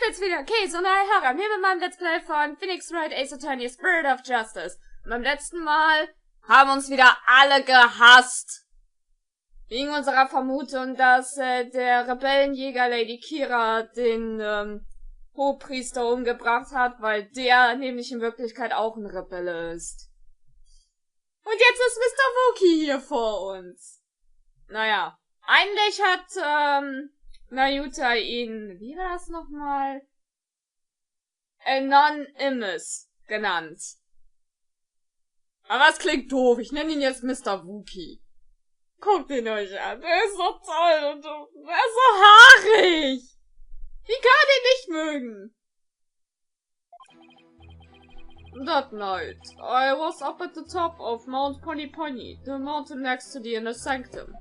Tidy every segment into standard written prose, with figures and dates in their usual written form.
bin's wieder, Käse und Jahren, hier mit meinem Let's Play von Wright, Ace Attorney, Spirit of Justice. Und beim letzten Mal haben uns wieder alle gehasst. Wegen unserer Vermutung, dass der Rebellenjäger Lady Kira den Hochpriester umgebracht hat, weil der nämlich in Wirklichkeit auch ein Rebelle ist. Und jetzt ist Mr. Wookie hier vor uns. Naja, eigentlich hat Nayuta ihn, wie war das nochmal? Anonymous genannt. Aber es klingt doof, ich nenne ihn jetzt Mr. Wookie. Guckt ihn euch an, der ist so toll und der ist so haarig. Wie kann ihn nicht mögen? That night, I was up at the top of Mount Pony Pony, the mountain next to the inner sanctum.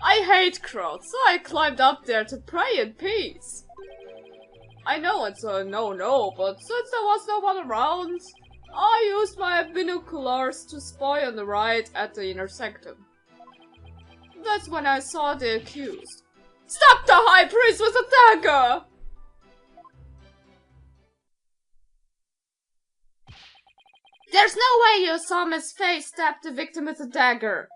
I hate crowds, so I climbed up there to pray in peace. I know it's a no-no, but since there was no one around, I used my binoculars to spy on the right at the inner sanctum. That's when I saw the accused. Stop the high priest with a dagger! There's no way you saw Miss Faye stab the victim with a dagger.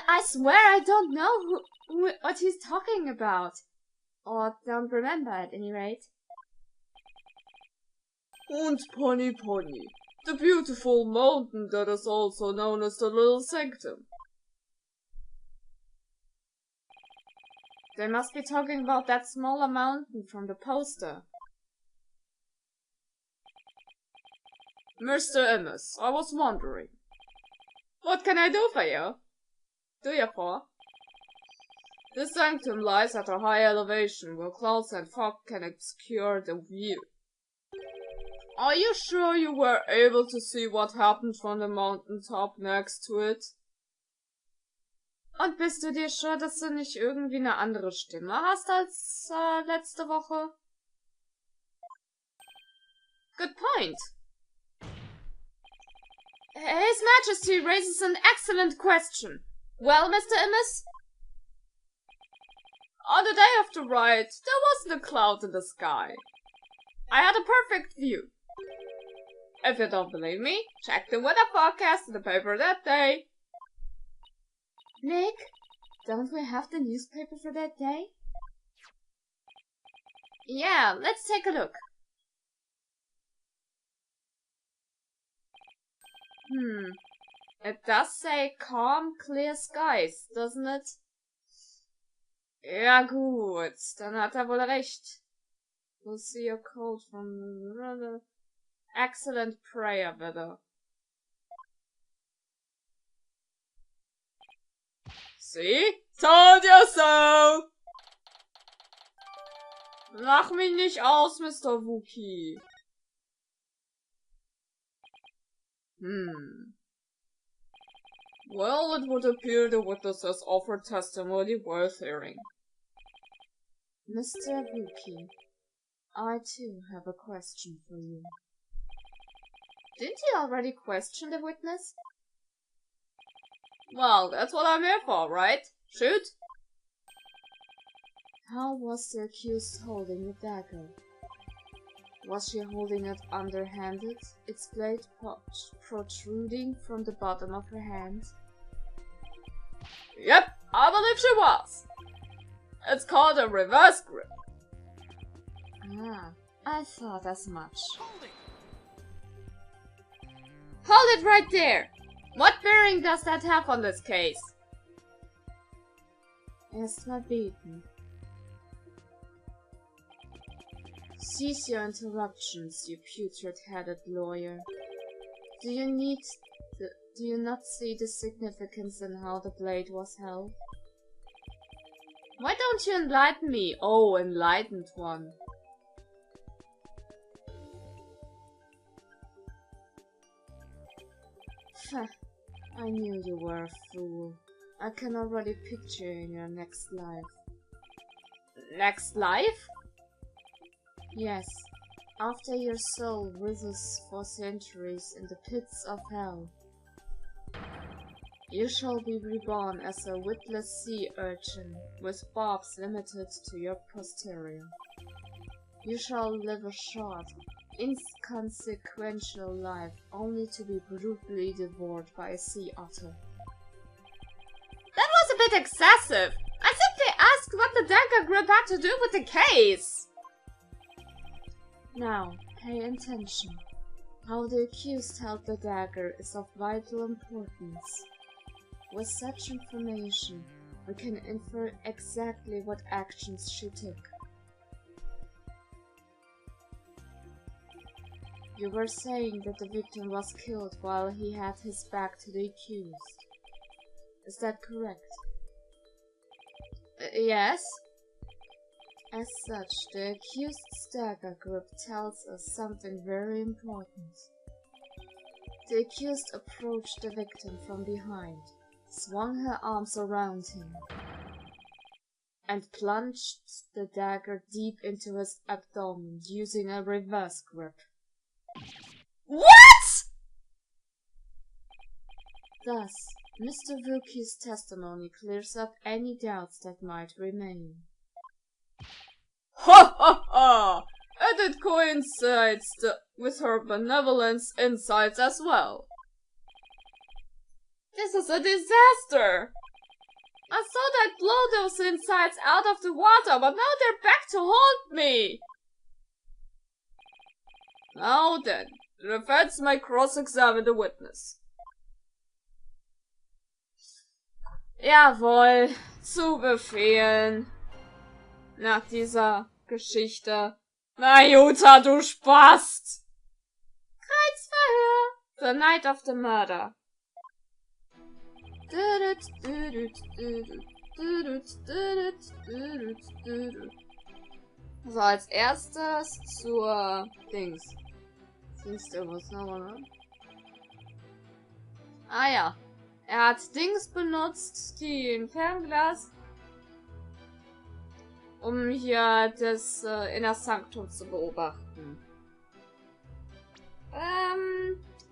I swear I don't know what he's talking about. Or don't remember at any rate. And Pony Pony, the beautiful mountain that is also known as the Little Sanctum. They must be talking about that smaller mountain from the poster. Mr. Emmis, I was wondering. What can I do for you? Do you for? This sanctum lies at a high elevation where clouds and fog can obscure the view. Are you sure you were able to see what happened from the mountain top next to it? Und bist du dir sicher, dass du nicht irgendwie eine andere Stimme hast als letzte Woche? Good point. His Majesty raises an excellent question. Well, Mr. Emmis? On the day of the riot, there wasn't a cloud in the sky. I had a perfect view. If you don't believe me, check the weather forecast in the paper that day. Nick, don't we have the newspaper for that day? Yeah, let's take a look. It does say calm, clear skies, doesn't it? Ja gut, dann hat er wohl recht. We'll see a cold from excellent prayer weather. See? Told you so! Lach mich nicht aus, Mr. Wookie. Well, it would appear the witnesses offered testimony worth hearing. Mr. Wookie, I too have a question for you. Didn't you already question the witness? Well, that's what I'm here for, right? Shoot! How was the accused holding the dagger? Was she holding it underhanded, its blade protruding from the bottom of her hand? Yep, I believe she was. It's called a reverse grip. Ah, I thought as much. Hold it right there! What bearing does that have on this case? Erstmal beten. Cease your interruptions, you putrid-headed lawyer. Do you not see the significance in how the blade was held? Why don't you enlighten me, oh enlightened one? I knew you were a fool. I can already picture you in your next life. Next life? Yes, after your soul withers for centuries in the pits of hell. You shall be reborn as a witless sea urchin, with barbs limited to your posterior. You shall live a short, inconsequential life, only to be brutally devoured by a sea otter. That was a bit excessive. I simply asked what the dagger grip had to do with the case. Now, pay attention. How the accused held the dagger is of vital importance. With such information, we can infer exactly what actions she took. You were saying that the victim was killed while he had his back to the accused. Is that correct? Yes. As such, the accused's dagger grip tells us something very important. The accused approached the victim from behind, swung her arms around him, and plunged the dagger deep into his abdomen using a reverse grip. What?! Thus, Mr. Wookie's testimony clears up any doubts that might remain. Ha ha ha! And it coincides with her benevolence insights as well. This is a disaster! I thought I'd blow those insides out of the water, but now they're back to haunt me! Now then, the defense may cross-examine the witness. Jawohl, zu befehlen. Nach dieser Geschichte. Na Jutta, du Spast! Kreuzverhör. The night of the murder. So, als erstes zur Dings. Siehst du, was noch, ne? Ah ja. Er hat Dings benutzt, die im Fernglas, um hier das Inner Sanctum zu beobachten.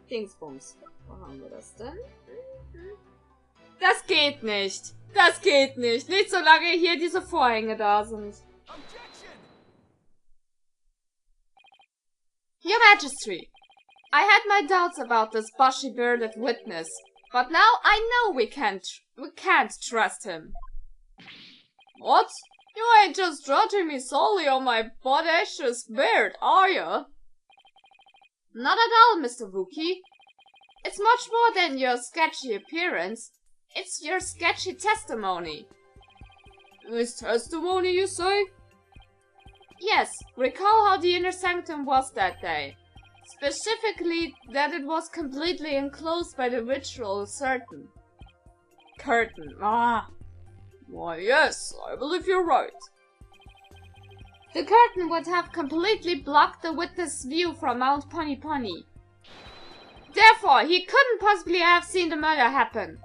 Dingsbums. Wo haben wir das denn? Das geht nicht. Das geht nicht. Nicht solange hier diese Vorhänge da sind. Your Majesty, I had my doubts about this bushy-bearded witness, but now I know we can't trust him. What? You ain't just judging me solely on my bodacious beard, are you? Not at all, Mr. Wookie. It's much more than your sketchy appearance. It's your sketchy testimony. His testimony, you say? Yes, recall how the inner sanctum was that day. Specifically, that it was completely enclosed by the ritual curtain. Ah! Why, yes, I believe you're right. The curtain would have completely blocked the witness' view from Mount Pony Pony. Therefore, he couldn't possibly have seen the murder happen.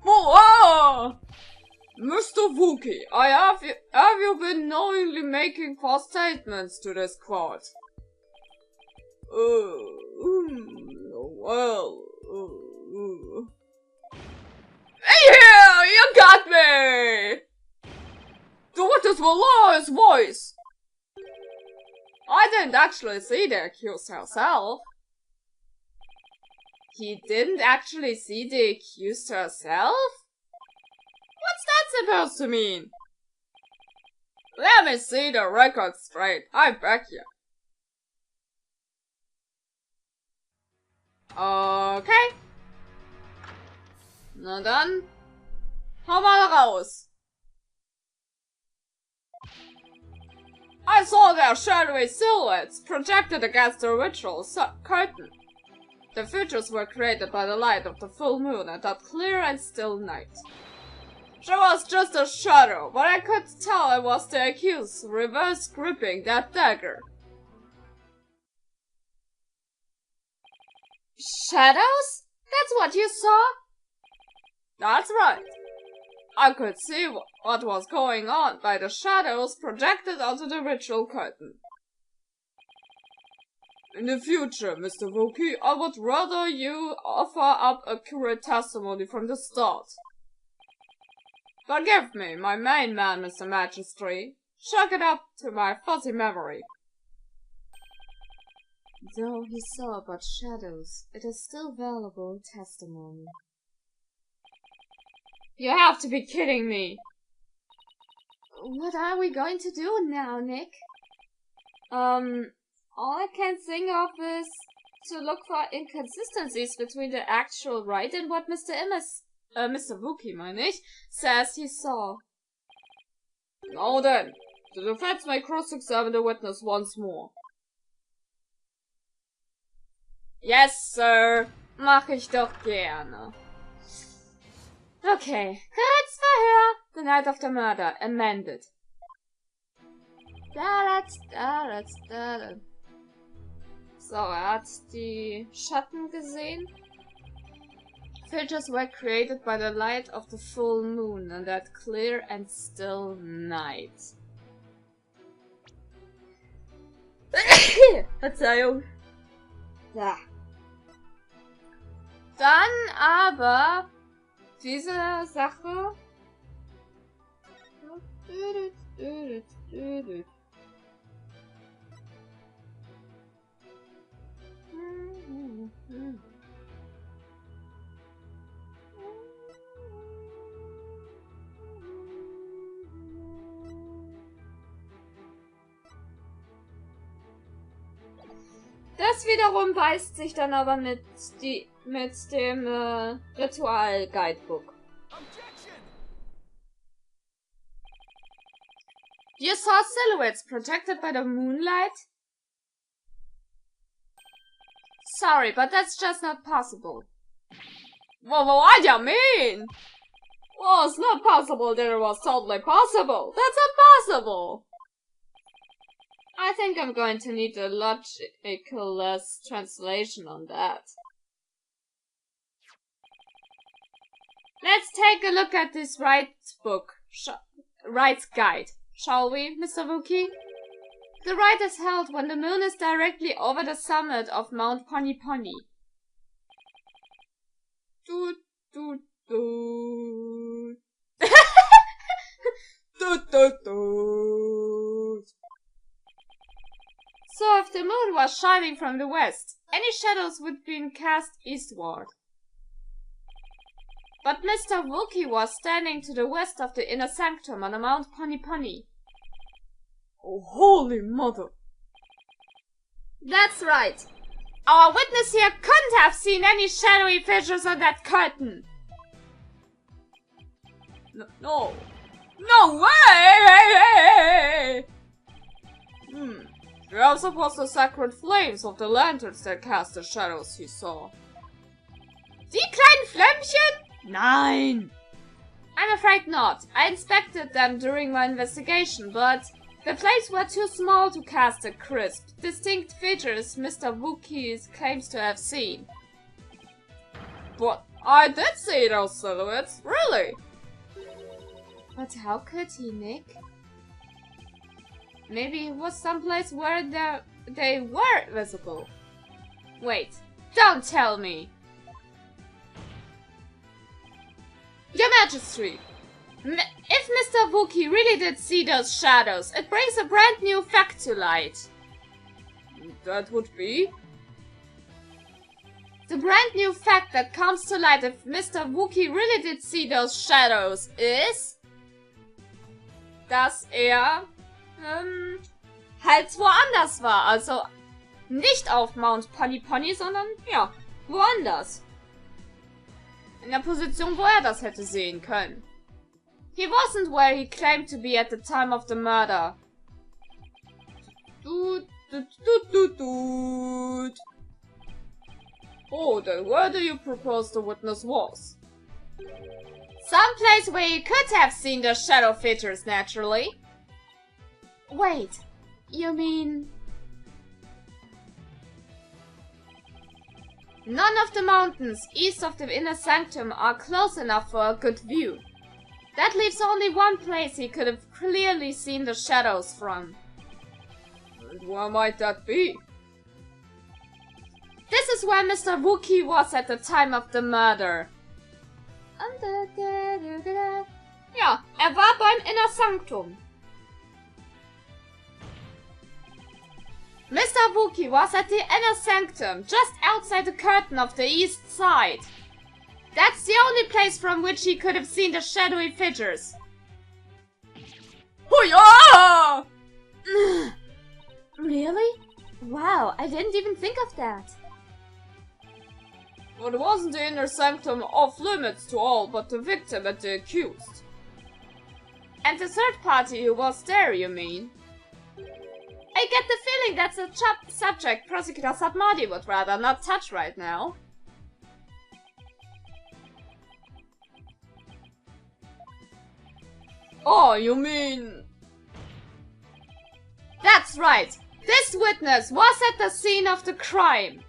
Oh! Mr. Wookie, have you been knowingly making false statements to this court? Hey here! You got me! The witness will lower his voice! I didn't actually see the accused herself. He didn't actually see the accused herself? What's that supposed to mean? Let me see the record straight, I beg you. Okay. Na dann, hau mal raus. I saw their shadowy silhouettes projected against the ritual curtain. The features were created by the light of the full moon at that clear and still night. She was just a shadow, but I could tell it was the accused reverse gripping that dagger. Shadows? That's what you saw? That's right. I could see what was going on by the shadows projected onto the ritual curtain. In the future, Mr. Wookie, I would rather you offer up accurate testimony from the start. Forgive me, my main man, Mr. Magistrate, Chalk it up to my fuzzy memory. Though he saw but shadows, it is still valuable testimony. You have to be kidding me! What are we going to do now, Nick? All I can think of is to look for inconsistencies between the actual Wright and what Mr. Wookie, meine ich, says he saw. Now then, the defense may cross-examine the witness once more. Yes, sir. Mach ich doch gerne. Okay. Gerichtsverhör. The night of the murder. Amended. So, hat die Schatten gesehen. Filters were created by the light of the full moon on that clear and still night. Verzeihung. Ja. Dann aber diese Sache. Das wiederum beißt sich dann aber mit dem Ritual-Guidebook. You saw silhouettes protected by the moonlight? Sorry, but that's just not possible. What do you mean? Well, it's not possible that it was totally possible. That's impossible. I think I'm going to need a logical translation on that. Let's take a look at this Wright's book. Wright's guide. Shall we, Mr. Wookie? The rite is held when the moon is directly over the summit of Mount Pony Pony. Doot doot doot. Doot doot doot. So if the moon was shining from the west, any shadows would be cast eastward. But Mr. Wookie was standing to the west of the inner sanctum on the Mount Pony Pony. Oh, holy mother! That's right. Our witness here couldn't have seen any shadowy features on that curtain. No way! They are supposed the sacred flames of the lanterns that cast the shadows he saw. Die kleinen Flämmchen? Nein! I'm afraid not. I inspected them during my investigation, but the flames were too small to cast the crisp, distinct features Mr. Wookie claims to have seen. But I did see those silhouettes, really! But how could he, Nick? Maybe it was someplace where they were visible. Wait, don't tell me! Your Majesty, if Mr. Wookie really did see those shadows, it brings a brand new fact to light. That would be? The brand new fact that comes to light if Mr. Wookie really did see those shadows is, dass halt woanders war. Also nicht auf Mount Pony Pony, sondern ja, woanders. In der Position, wo das hätte sehen können. He wasn't where he claimed to be at the time of the murder. Oh, then where do you propose the witness was? Someplace where he could have seen the shadow features, naturally. Wait, you mean... None of the mountains east of the inner sanctum are close enough for a good view. That leaves only one place he could have clearly seen the shadows from. And where might that be? This is where Mr. Wookie was at the time of the murder. Ja, war beim Inner Sanctum. Mr. Wookie was at the inner sanctum, just outside the curtain of the east side. That's the only place from which he could have seen the shadowy figures. Hoo-yah! Really? Wow, I didn't even think of that. But wasn't the inner sanctum off limits to all but the victim and the accused? And the third party who was there, you mean? I get the feeling that's a subject Prosecutor Submodi would rather not touch right now. Oh, you mean... That's right! This witness was at the scene of the crime.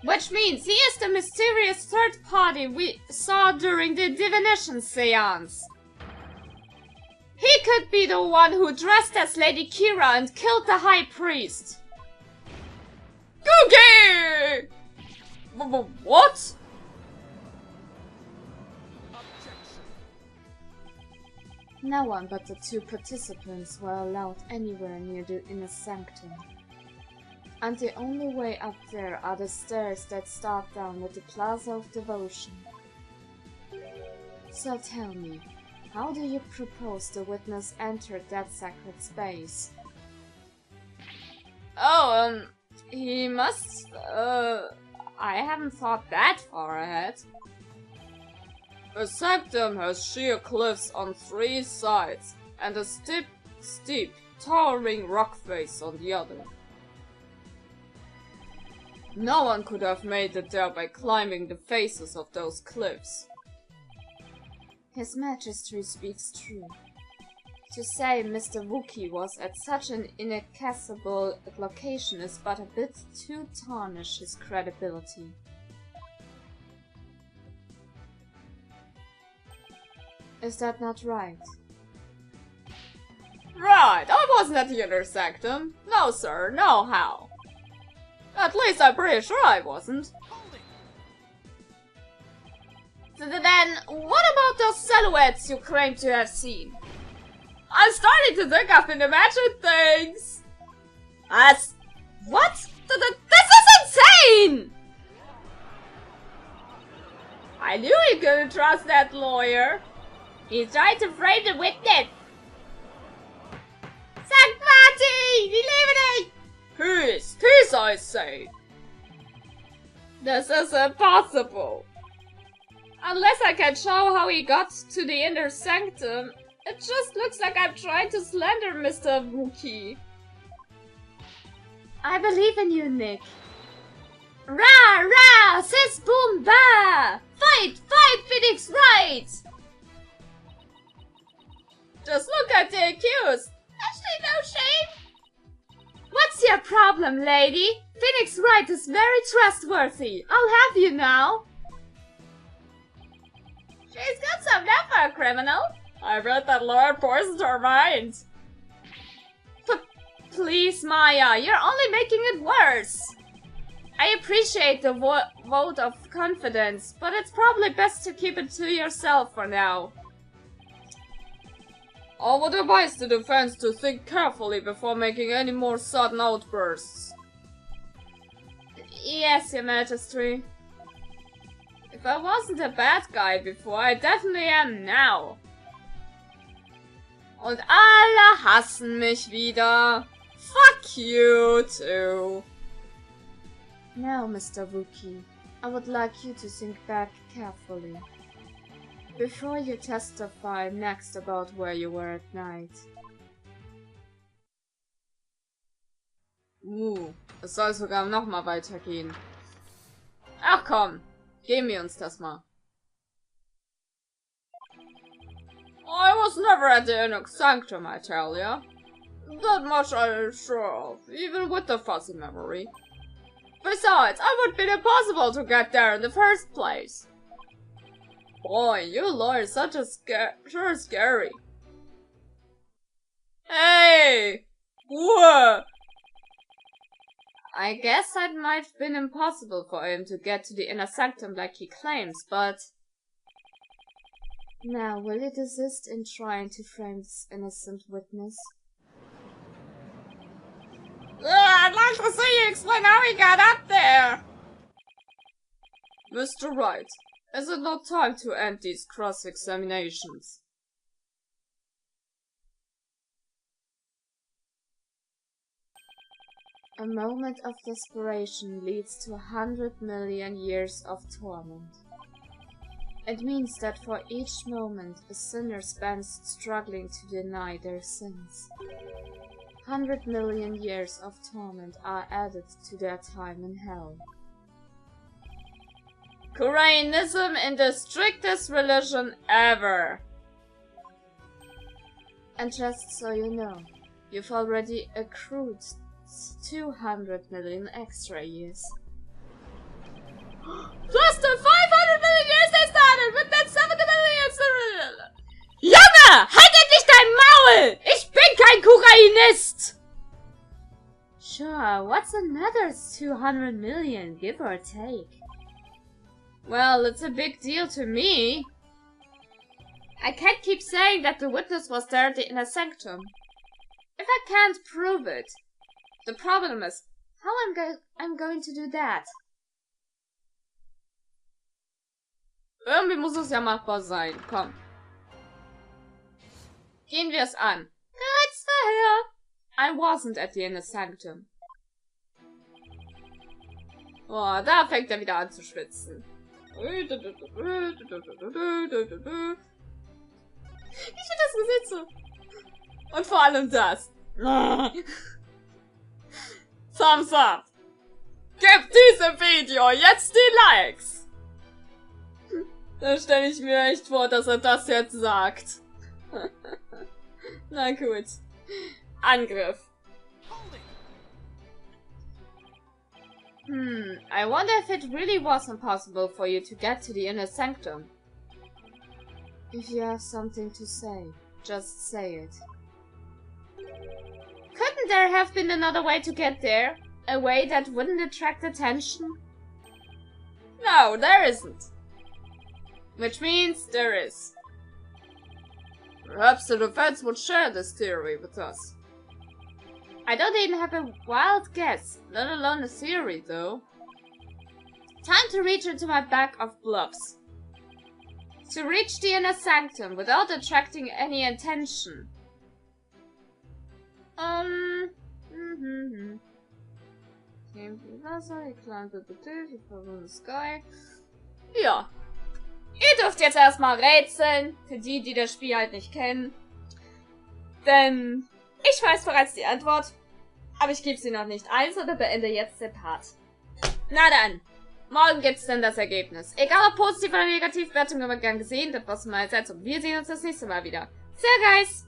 Which means he is the mysterious third party we saw during the divination seance. He could be the one who dressed as Lady Kira and killed the High Priest. Okay! What? No one but the two participants were allowed anywhere near the inner sanctum. And the only way up there are the stairs that start down at the Plaza of Devotion. So tell me, how do you propose the witness entered that sacred space? Oh, he must, I haven't thought that far ahead. The sanctum has sheer cliffs on 3 sides, and a steep, towering rock face on the other. No one could have made it there by climbing the faces of those cliffs. His Majesty speaks true. To say Mr. Wookie was at such an inaccessible location is but a bit to tarnish his credibility. Is that not right? Right, I wasn't at the inner sanctum. No sir, no how. At least I'm pretty sure I wasn't. Then, what about those silhouettes you claim to have seen? I'm starting to think I've been imagining things! What? This is insane! I knew you couldn't trust that lawyer. He's trying to frame the witness. St. Martin! Die leben nicht! Peace, I say! This is impossible. Unless I can show how he got to the inner sanctum, it just looks like I'm trying to slander Mr. Wookie. I believe in you, Nick. Rah, rah, sis, boom, bah! Fight, fight, Phoenix Wright! Just look at the accused. Actually, no shame. What's your problem, lady? Phoenix Wright is very trustworthy. I'll have you now. She's got some love for a criminal. I read that lawyer poisoned her mind. Please, Maya, you're only making it worse. I appreciate the vote of confidence, but it's probably best to keep it to yourself for now. I would advise the defense to think carefully before making any more sudden outbursts. Yes, Your Majesty. If I wasn't a bad guy before, I definitely am now. Und alle hassen mich wieder. Fuck you too. Now, Mr. Wookie, I would like you to think back carefully before you testify next about where you were at night. Es soll sogar noch mal weitergehen. Ach komm, geben wir uns das mal. I was never at the inner sanctum, I tell ya. That much I'm sure of, even with the fuzzy memory. Besides, it would be impossible to get there in the first place. Boy, you lawyers such a sure scary. Hey! What? I guess that might have been impossible for him to get to the inner sanctum like he claims, but... Now, will you desist in trying to frame this innocent witness? I'd like to see you explain how he got up there! Mr. Wright, is it not time to end these cross-examinations? A moment of desperation leads to 100 million years of torment. It means that for each moment a sinner spends struggling to deny their sins. 100 million years of torment are added to their time in hell. Koreanism in the strictest religion ever! And just so you know, you've already accrued 200 million extra years. Plus the 500 million years they started with that 70 million... Junge! Halt endlich dein Maul! Ich bin kein Kokainist! Sure, what's another 200 million, give or take? Well, it's a big deal to me. I can't keep saying that the witness was there at the inner sanctum. If I can't prove it, the problem is how I'm going to do that. Irgendwie muss es ja machbar sein. Komm. Gehen wir es an. Gerichtsverhör. I wasn't at the inner sanctum. Oh, da fängt er wieder an zu schwitzen. Ich finde das Gesicht so. Und vor allem das. Thumbs up. Gebt diesem Video jetzt die Likes. Da stelle ich mir echt vor, dass er das jetzt sagt. Na gut. Angriff. I wonder if it really was impossible for you to get to the inner sanctum. If you have something to say, just say it. Couldn't there have been another way to get there? A way that wouldn't attract attention? No, there isn't. Which means there is. Perhaps the defense would share this theory with us. I don't even have a wild guess, let alone a theory, though. Time to reach into my bag of bluffs. To reach the inner sanctum without attracting any attention. Came to the Wasser, he climbed up the cliff, he fell in the sky. Ja. Ihr dürft jetzt erstmal rätseln, für die, die das Spiel halt nicht kennen. Denn ich weiß bereits die Antwort, aber ich gebe sie noch nicht ein, sondern beende jetzt den Part. Na dann, morgen gibt's dann das Ergebnis. Egal ob positiv oder negativ, Bewertung immer gern gesehen, das war's von meiner Zeit und wir sehen uns das nächste Mal wieder. Sehr guys!